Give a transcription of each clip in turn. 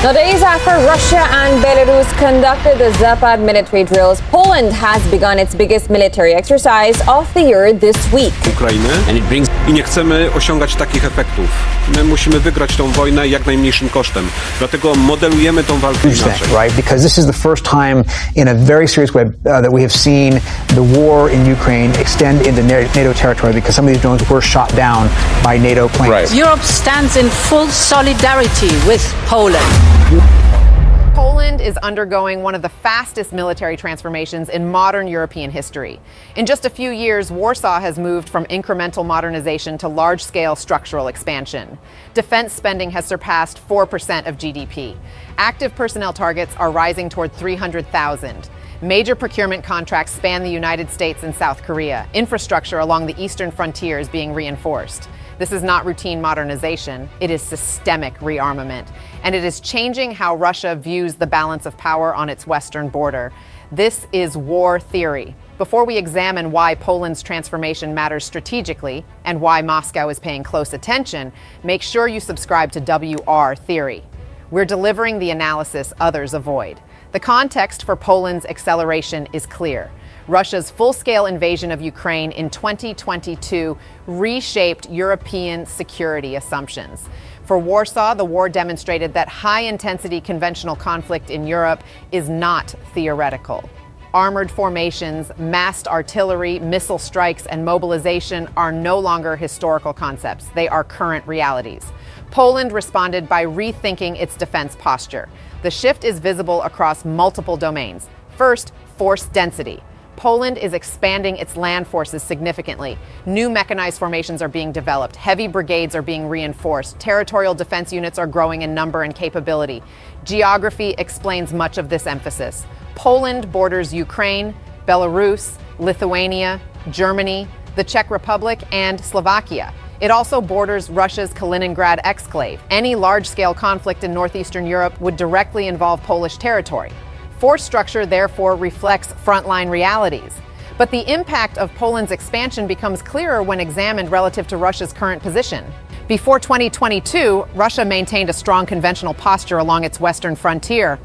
Now, days after Russia and Belarus conducted the Zapad military drills, Poland has begun its biggest military exercise of the year this week. Ukrainy i nie chcemy osiągać takich efektów. My musimy wygrać tą wojnę jak najmniejszym kosztem. Dlatego modelujemy tą walkę inaczej. Right? Because this is the first time in a very serious way that we have seen the war in Ukraine extend into NATO territory because some of these drones were shot down by NATO planes. Right. Europe stands in full solidarity with Poland. Poland is undergoing one of the fastest military transformations in modern European history. In just a few years, Warsaw has moved from incremental modernization to large-scale structural expansion. Defense spending has surpassed 4% of GDP. Active personnel targets are rising toward 300,000. Major procurement contracts span the United States and South Korea. Infrastructure along the eastern frontier is being reinforced. This is not routine modernization, it is systemic rearmament. And it is changing how Russia views the balance of power on its western border. This is war theory. Before we examine why Poland's transformation matters strategically and why Moscow is paying close attention, make sure you subscribe to WR Theory. We're delivering the analysis others avoid. The context for Poland's acceleration is clear. Russia's full-scale invasion of Ukraine in 2022 reshaped European security assumptions. For Warsaw, the war demonstrated that high-intensity conventional conflict in Europe is not theoretical. Armored formations, massed artillery, missile strikes, and mobilization are no longer historical concepts. They are current realities. Poland responded by rethinking its defense posture. The shift is visible across multiple domains. First, force density. Poland is expanding its land forces significantly. New mechanized formations are being developed. Heavy brigades are being reinforced. Territorial defense units are growing in number and capability. Geography explains much of this emphasis. Poland borders Ukraine, Belarus, Lithuania, Germany, the Czech Republic, and Slovakia. It also borders Russia's Kaliningrad exclave. Any large-scale conflict in northeastern Europe would directly involve Polish territory. Force structure therefore reflects frontline realities. But the impact of Poland's expansion becomes clearer when examined relative to Russia's current position. Before 2022, Russia maintained a strong conventional posture along its western frontier.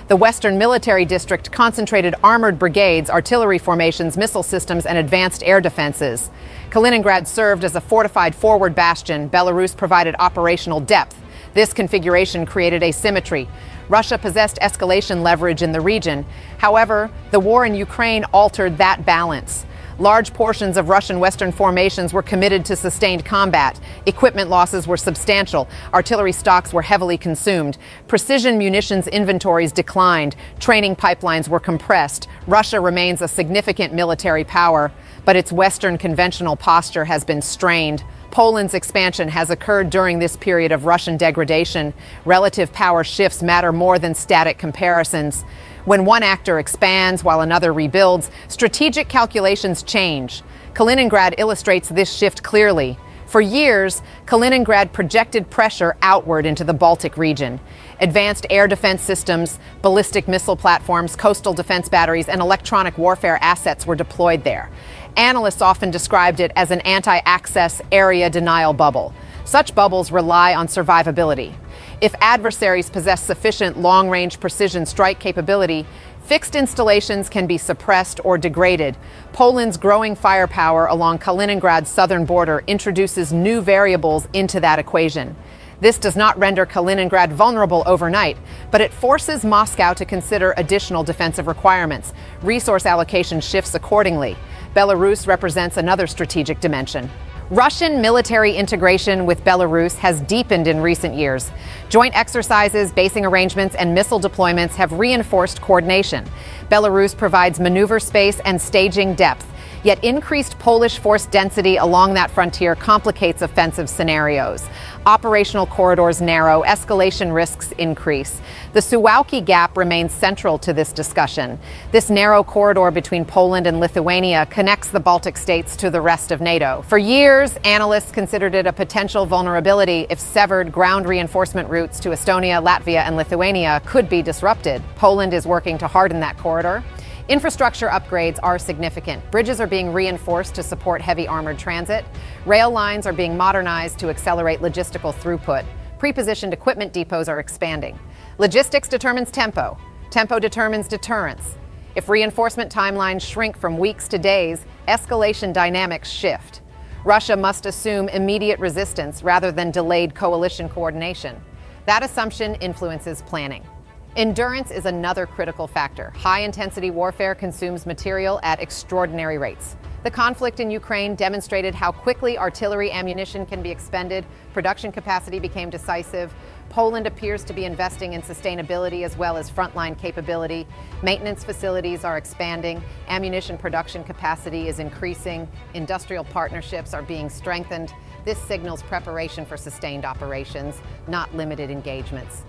The Western Military District concentrated armored brigades, artillery formations, missile systems, and advanced air defenses. Kaliningrad served as a fortified forward bastion. Belarus provided operational depth. This configuration created asymmetry. Russia possessed escalation leverage in the region. However, the war in Ukraine altered that balance. Large portions of Russian Western formations were committed to sustained combat. Equipment losses were substantial. Artillery stocks were heavily consumed. Precision munitions inventories declined. Training pipelines were compressed. Russia remains a significant military power, but its Western conventional posture has been strained. Poland's expansion has occurred during this period of Russian degradation. Relative power shifts matter more than static comparisons. When one actor expands while another rebuilds, strategic calculations change. Kaliningrad illustrates this shift clearly. For years, Kaliningrad projected pressure outward into the Baltic region. Advanced air defense systems, ballistic missile platforms, coastal defense batteries, and electronic warfare assets were deployed there. Analysts often described it as an anti-access area denial bubble. Such bubbles rely on survivability. If adversaries possess sufficient long-range precision strike capability, fixed installations can be suppressed or degraded. Poland's growing firepower along Kaliningrad's southern border introduces new variables into that equation. This does not render Kaliningrad vulnerable overnight, but it forces Moscow to consider additional defensive requirements. Resource allocation shifts accordingly. Belarus represents another strategic dimension. Russian military integration with Belarus has deepened in recent years. Joint exercises, basing arrangements, and missile deployments have reinforced coordination. Belarus provides maneuver space and staging depth. Yet increased Polish force density along that frontier complicates offensive scenarios. Operational corridors narrow, escalation risks increase. The Suwalki Gap remains central to this discussion. This narrow corridor between Poland and Lithuania connects the Baltic states to the rest of NATO. For years, analysts considered it a potential vulnerability if severed ground reinforcement routes to Estonia, Latvia, and Lithuania could be disrupted. Poland is working to harden that corridor. Infrastructure upgrades are significant. Bridges are being reinforced to support heavy armored transit. Rail lines are being modernized to accelerate logistical throughput. Pre-positioned equipment depots are expanding. Logistics determines tempo. Tempo determines deterrence. If reinforcement timelines shrink from weeks to days, escalation dynamics shift. Russia must assume immediate resistance rather than delayed coalition coordination. That assumption influences planning. Endurance is another critical factor. High-intensity warfare consumes material at extraordinary rates. The conflict in Ukraine demonstrated how quickly artillery ammunition can be expended. Production capacity became decisive. Poland appears to be investing in sustainability as well as frontline capability. Maintenance facilities are expanding. Ammunition production capacity is increasing. Industrial partnerships are being strengthened. This signals preparation for sustained operations, not limited engagements.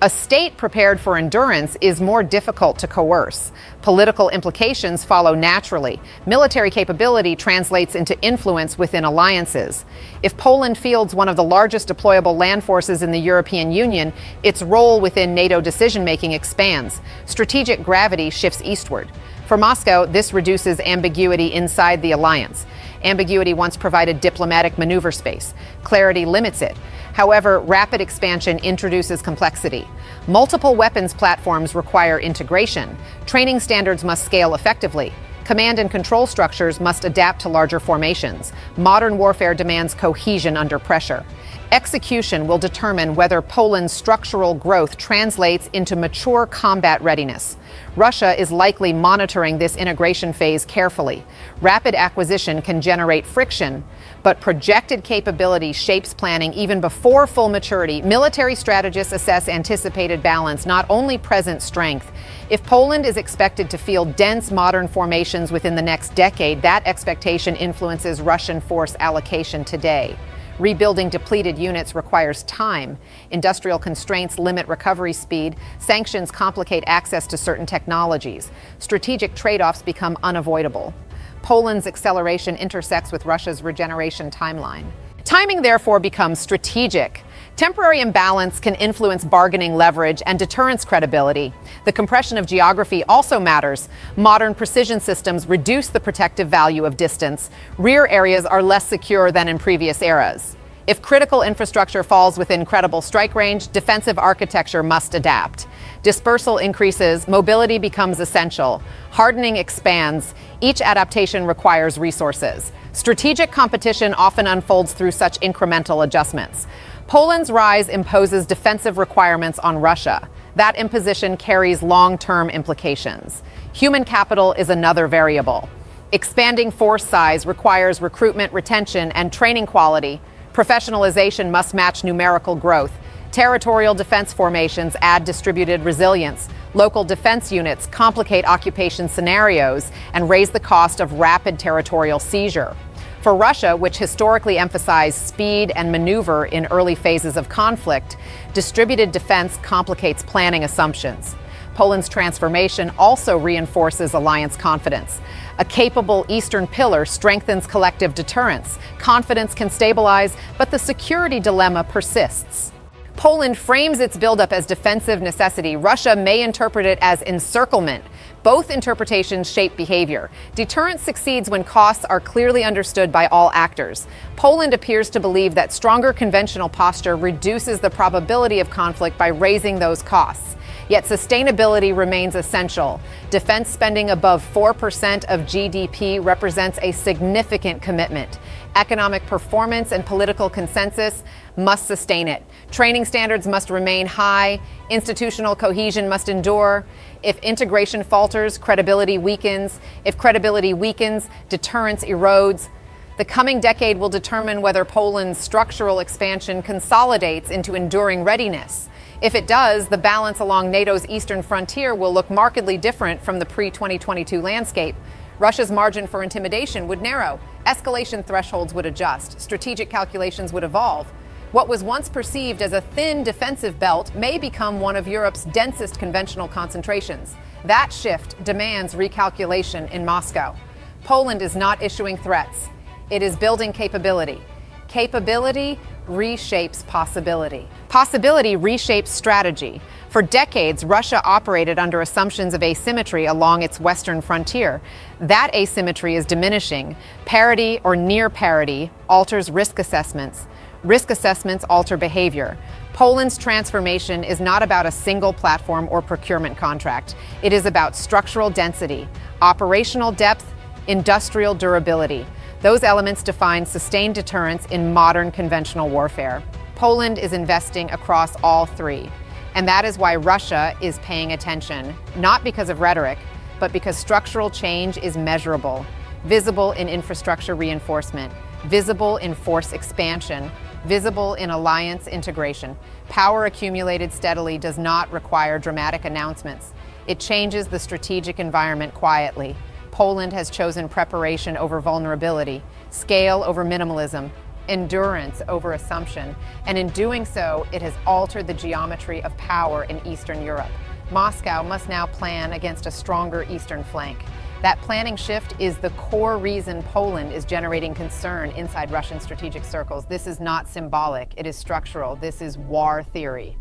A state prepared for endurance is more difficult to coerce. Political implications follow naturally. Military capability translates into influence within alliances. If Poland fields one of the largest deployable land forces in the European Union, its role within NATO decision-making expands. Strategic gravity shifts eastward. For Moscow, this reduces ambiguity inside the alliance. Ambiguity once provided diplomatic maneuver space. Clarity limits it. However, rapid expansion introduces complexity. Multiple weapons platforms require integration. Training standards must scale effectively. Command and control structures must adapt to larger formations. Modern warfare demands cohesion under pressure. Execution will determine whether Poland's structural growth translates into mature combat readiness. Russia is likely monitoring this integration phase carefully. Rapid acquisition can generate friction, but projected capability shapes planning even before full maturity. Military strategists assess anticipated balance, not only present strength. If Poland is expected to field dense modern formations within the next decade, that expectation influences Russian force allocation today. Rebuilding depleted units requires time. Industrial constraints limit recovery speed. Sanctions complicate access to certain technologies. Strategic trade-offs become unavoidable. Poland's acceleration intersects with Russia's regeneration timeline. Timing, therefore, becomes strategic. Temporary imbalance can influence bargaining leverage and deterrence credibility. The compression of geography also matters. Modern precision systems reduce the protective value of distance. Rear areas are less secure than in previous eras. If critical infrastructure falls within credible strike range, defensive architecture must adapt. Dispersal increases, mobility becomes essential. Hardening expands. Each adaptation requires resources. Strategic competition often unfolds through such incremental adjustments. Poland's rise imposes defensive requirements on Russia. That imposition carries long-term implications. Human capital is another variable. Expanding force size requires recruitment, retention, and training quality. Professionalization must match numerical growth. Territorial defense formations add distributed resilience. Local defense units complicate occupation scenarios and raise the cost of rapid territorial seizure. For Russia, which historically emphasized speed and maneuver in early phases of conflict, distributed defense complicates planning assumptions. Poland's transformation also reinforces alliance confidence. A capable Eastern pillar strengthens collective deterrence. Confidence can stabilize, but the security dilemma persists. Poland frames its buildup as defensive necessity. Russia may interpret it as encirclement. Both interpretations shape behavior. Deterrence succeeds when costs are clearly understood by all actors. Poland appears to believe that stronger conventional posture reduces the probability of conflict by raising those costs. Yet sustainability remains essential. Defense spending above 4% of GDP represents a significant commitment. Economic performance and political consensus must sustain it. Training standards must remain high. Institutional cohesion must endure. If integration falters, credibility weakens. If credibility weakens, deterrence erodes. The coming decade will determine whether Poland's structural expansion consolidates into enduring readiness. If it does, the balance along NATO's eastern frontier will look markedly different from the pre-2022 landscape. Russia's margin for intimidation would narrow. Escalation thresholds would adjust. Strategic calculations would evolve. What was once perceived as a thin defensive belt may become one of Europe's densest conventional concentrations. That shift demands recalculation in Moscow. Poland is not issuing threats. It is building capability. Capability reshapes possibility. Possibility reshapes strategy. For decades, Russia operated under assumptions of asymmetry along its western frontier. That asymmetry is diminishing. Parity or near parity alters risk assessments. Risk assessments alter behavior. Poland's transformation is not about a single platform or procurement contract. It is about structural density, operational depth, industrial durability. Those elements define sustained deterrence in modern conventional warfare. Poland is investing across all three. And that is why Russia is paying attention, not because of rhetoric, but because structural change is measurable, visible in infrastructure reinforcement, visible in force expansion, visible in alliance integration. Power accumulated steadily does not require dramatic announcements. It changes the strategic environment quietly. Poland has chosen preparation over vulnerability, scale over minimalism, endurance over assumption, and in doing so, it has altered the geometry of power in Eastern Europe. Moscow must now plan against a stronger eastern flank. That planning shift is the core reason Poland is generating concern inside Russian strategic circles. This is not symbolic, it is structural. This is war theory.